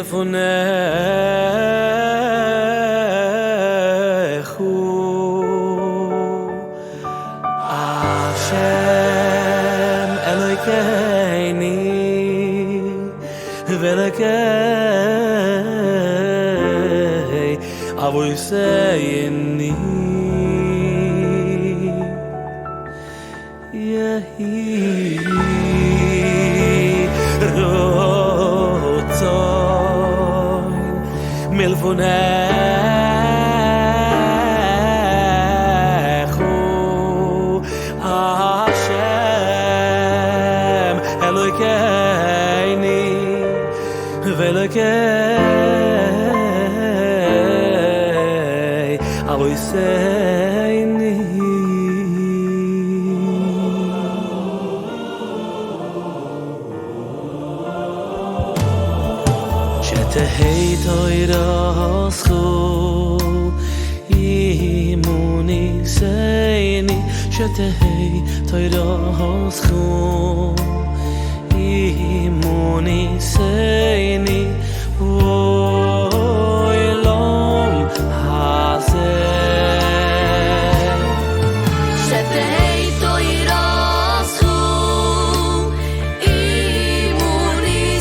מלפונךו השם אלוהיני ואלוקי אבויסייני יהי רצון מלפונךו השם אלוהיני ואלוקי אבויסייני שתהי תוירסכו אימוניסייני שתהי תוירסכו אימוניסייני אוילום הזה שתהי תוירסכו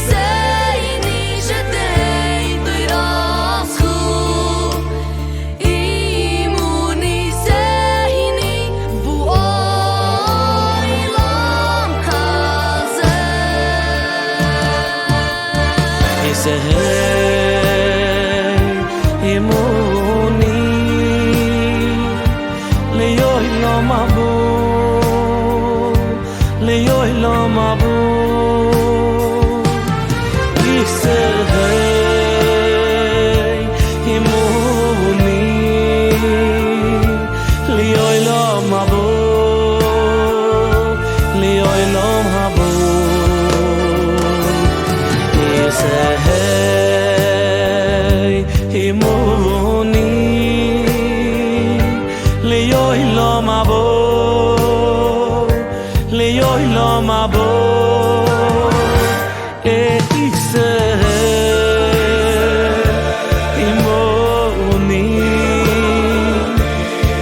אימוניסייני שתהי תוירסכו אימוניסייני ואוילום הזה אימוני ליום הבא ליום הבא ישראל אימוני ליום הבא ליום הבא ישראל אימוני ליום הבא ליום הבא ישראל אימוני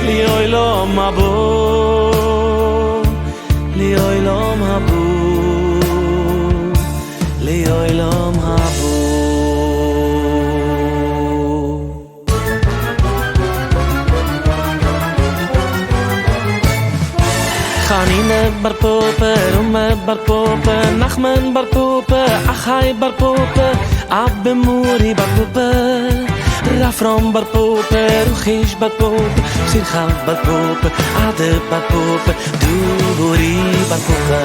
ליום הבא ליום הבא ליום הבא חנינא בר פופא, רומא בר פופא, נחמן בר פופא, אחאי בר פופא, אבא מורי בר פופא, רפרום בר פופא, רוחיש בר פופא, שמחה בר פופא, עדה בר פופא, דורי בר פופא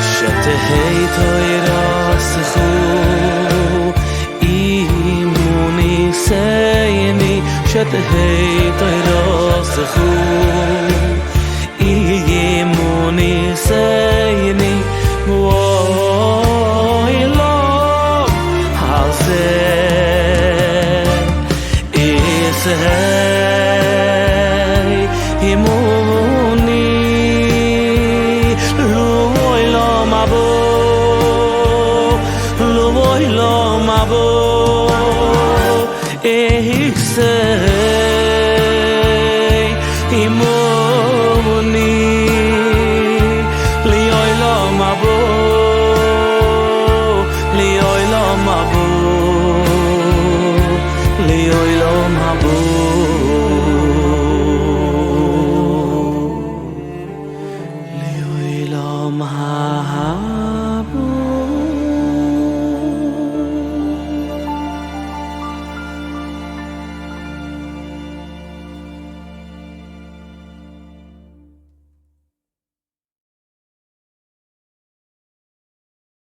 שתהי תוירסכו אימוניסייני שתהי תוירסכו אימוניסייני ואוילום הזה ישראל אימוני לאוילום הבא לאוילום הבא ישראל